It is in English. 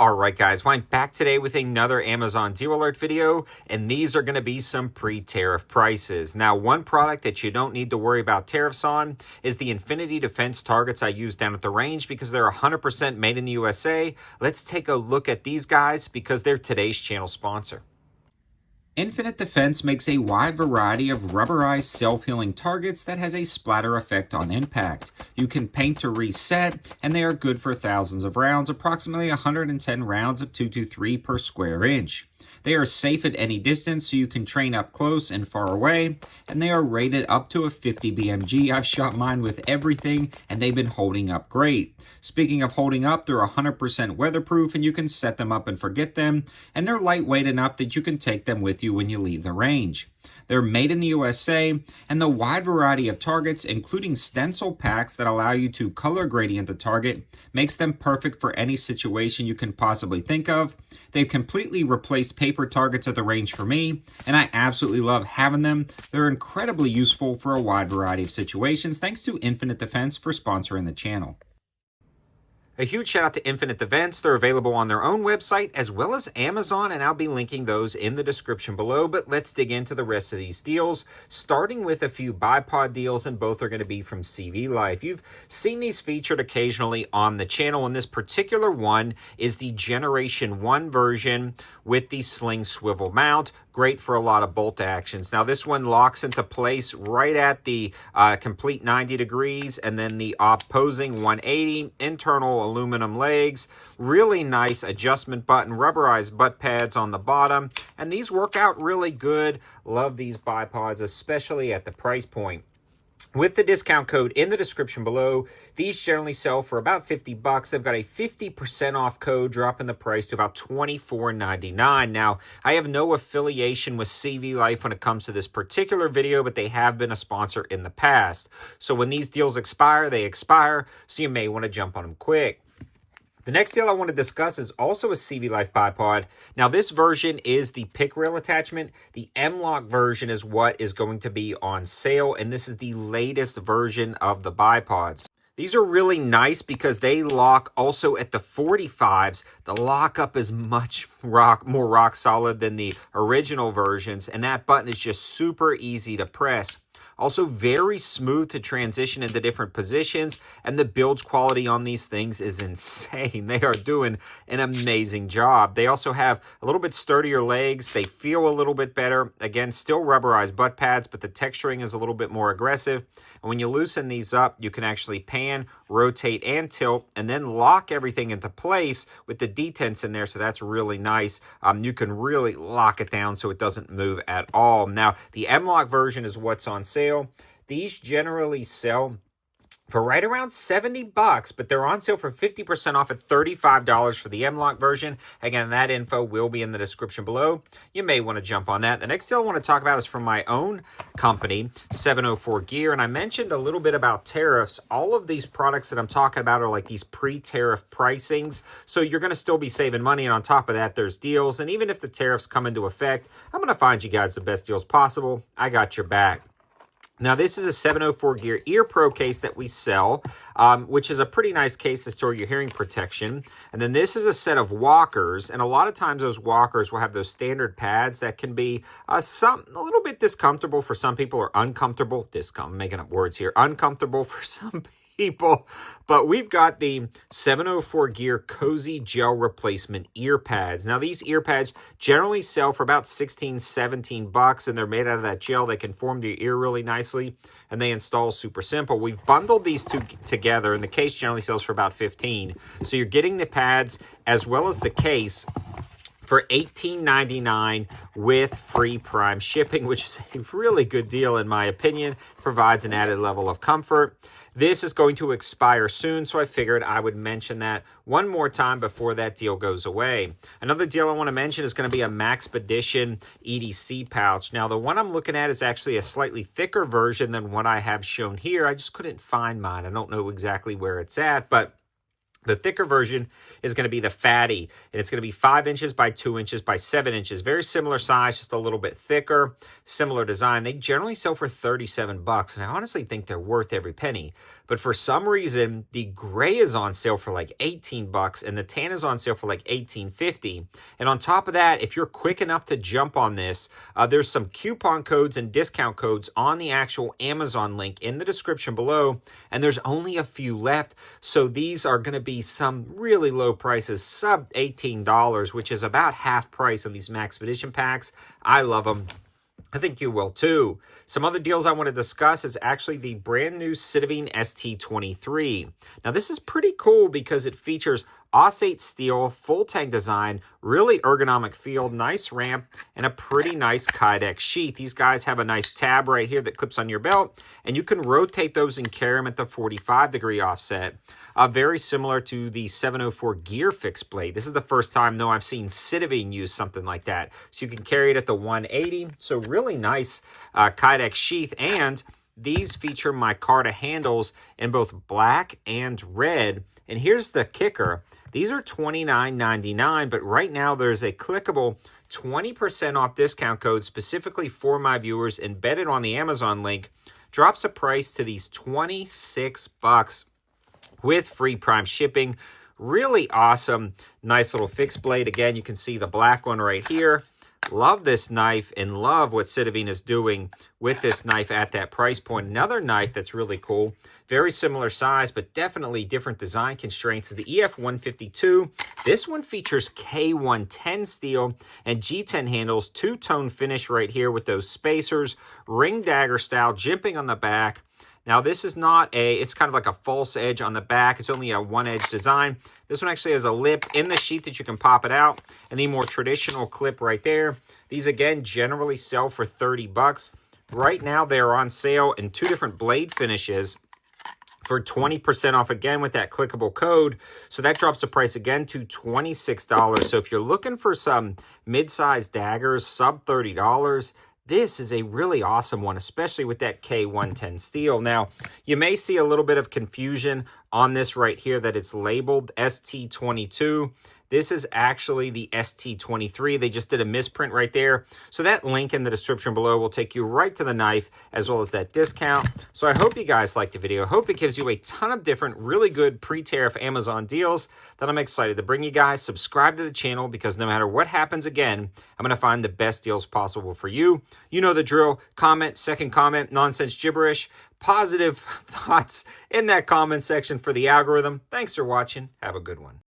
Alright guys, well, I'm back today with another Amazon Deal Alert video, and these are going to be some pre-tariff prices. Now, one product that you don't need to worry about tariffs on is the Infinity Defense targets I use down at the range because they're 100% made in the USA. Let's take a look at these guys because they're today's channel sponsor. Infinite Defense makes a wide variety of rubberized self-healing targets that has a splatter effect on impact. You can paint to reset, and they are good for thousands of rounds, approximately 110 rounds of 223 per square inch. They are safe at any distance, so you can train up close and far away, and they are rated up to a 50 BMG. I've shot mine with everything, and they've been holding up great. Speaking of holding up, they're 100% weatherproof, and you can set them up and forget them, and they're lightweight enough that you can take them with you when you leave the range. They're made in the USA, and the wide variety of targets, including stencil packs that allow you to color gradient the target, makes them perfect for any situation you can possibly think of. They've completely replaced paper targets at the range for me, and I absolutely love having them. They're incredibly useful for a wide variety of situations. Thanks to Infinite Defense for sponsoring the channel. A huge shout out to Infinite Defense. They're available on their own website as well as Amazon, and I'll be linking those in the description below. But let's dig into the rest of these deals, starting with a few bipod deals, and both are going to be from CV Life. You've seen these featured occasionally on the channel, and this particular one is the Generation 1 version with the sling swivel mount. Great for a lot of bolt actions. Now, this one locks into place right at the complete 90 degrees, and then the opposing 180, internal aluminum legs, really nice adjustment button, rubberized butt pads on the bottom, and these work out really good. Love these bipods, especially at the price point. With the discount code in the description below, these generally sell for about 50 bucks. They've got a 50% off code, dropping the price to about $24.99. Now, I have no affiliation with CV Life when it comes to this particular video, but they have been a sponsor in the past. So when these deals expire, they expire, so you may want to jump on them quick. The next deal I want to discuss is also a CV Life bipod. Now, this version is the pick rail attachment. The M-Lock version is what is going to be on sale, and this is the latest version of the bipods. These are really nice because they lock also at the 45s. The lockup is much more rock solid than the original versions, and that button is just super easy to press. Also very smooth to transition into different positions, and the build quality on these things is insane. They are doing an amazing job. They also have a little bit sturdier legs. They feel a little bit better. Again, still rubberized butt pads, but the texturing is a little bit more aggressive. And when you loosen these up, you can actually pan, rotate, and tilt, and then lock everything into place with the detents in there, so that's really nice. You can really lock it down so it doesn't move at all. Now, the M-Lock version is what's on sale. These generally sell for right around 70 bucks, but they're on sale for 50% off at $35 for the M-Lock version. Again, that info will be in the description below. You may want to jump on that. The next deal I want to talk about is from my own company, 704 Gear, and I mentioned a little bit about tariffs. All of these products that I'm talking about are like these pre-tariff pricings, so you're going to still be saving money, and on top of that, there's deals, and even if the tariffs come into effect, I'm going to find you guys the best deals possible. I got your back. Now, this is a 704 Gear Ear Pro case that we sell, which is a pretty nice case to store your hearing protection. And then this is a set of walkers, and a lot of times those walkers will have those standard pads that can be a little bit discomfortable for some people, or uncomfortable. I'm making up words here. Uncomfortable for some people, but we've got the 704 Gear Cozy Gel Replacement ear pads. Now, these ear pads generally sell for about 16, 17 bucks, and they're made out of that gel. They can form to your ear really nicely, and they install super simple. We've bundled these two together, and the case generally sells for about 15. So you're getting the pads as well as the case for $18.99 with free Prime shipping, which is a really good deal in my opinion. Provides an added level of comfort. This is going to expire soon, so I figured I would mention that one more time before that deal goes away. Another deal I want to mention is going to be a Maxpedition EDC pouch. Now, the one I'm looking at is actually a slightly thicker version than what I have shown here. I just couldn't find mine. I don't know exactly where it's at, but The thicker version is going to be the fatty, and it's going to be 5 inches by 2 inches by 7 inches. Very similar size, just a little bit thicker, similar design. They generally sell for $37, and I honestly think they're worth every penny. But for some reason, the gray is on sale for like $18, and the tan is on sale for like $18.50. And on top of that, if you're quick enough to jump on this, there's some coupon codes and discount codes on the actual Amazon link in the description below, and there's only a few left. So these are going to be some really low prices, sub $18, which is about half price on these Max Edition packs. I love them. I think you will too. Some other deals I want to discuss is actually the brand new Citavine ST23. Now this is pretty cool because it features Osate steel, full tank design, really ergonomic feel, nice ramp, and a pretty nice Kydex sheath. These guys have a nice tab right here that clips on your belt, and you can rotate those and carry them at the 45-degree offset. Very similar to the 704 gear fixed blade. This is the first time, though, I've seen Citavine use something like that. So you can carry it at the 180. So really nice Kydex sheath, and these feature micarta handles in both black and red. And here's the kicker. These are $29.99, but right now there's a clickable 20% off discount code specifically for my viewers embedded on the Amazon link. Drops the price to these $26 with free Prime shipping. Really awesome, nice little fixed blade. Again, you can see the black one right here. Love this knife and love what Citavine is doing with this knife at that price point. Another knife that's really cool, very similar size, but definitely different design constraints, is the EF-152. This one features K110 steel and G10 handles, two-tone finish right here with those spacers, ring dagger style, jimping on the back. Now, this is not it's kind of like a false edge on the back. It's only a one-edge design. This one actually has a lip in the sheath that you can pop it out, and the more traditional clip right there. These, again, generally sell for $30. Right now, they're on sale in two different blade finishes for 20% off, again, with that clickable code. So that drops the price again to $26. So if you're looking for some mid-sized daggers, sub $30, this is a really awesome one, especially with that K110 steel. Now, you may see a little bit of confusion on this right here that it's labeled ST22. This is actually the ST23. They just did a misprint right there. So that link in the description below will take you right to the knife as well as that discount. So I hope you guys liked the video. I hope it gives you a ton of different really good pre-tariff Amazon deals that I'm excited to bring you guys. Subscribe to the channel because no matter what happens again, I'm going to find the best deals possible for you. You know the drill. Comment, second comment, nonsense gibberish, positive thoughts in that comment section for the algorithm. Thanks for watching. Have a good one.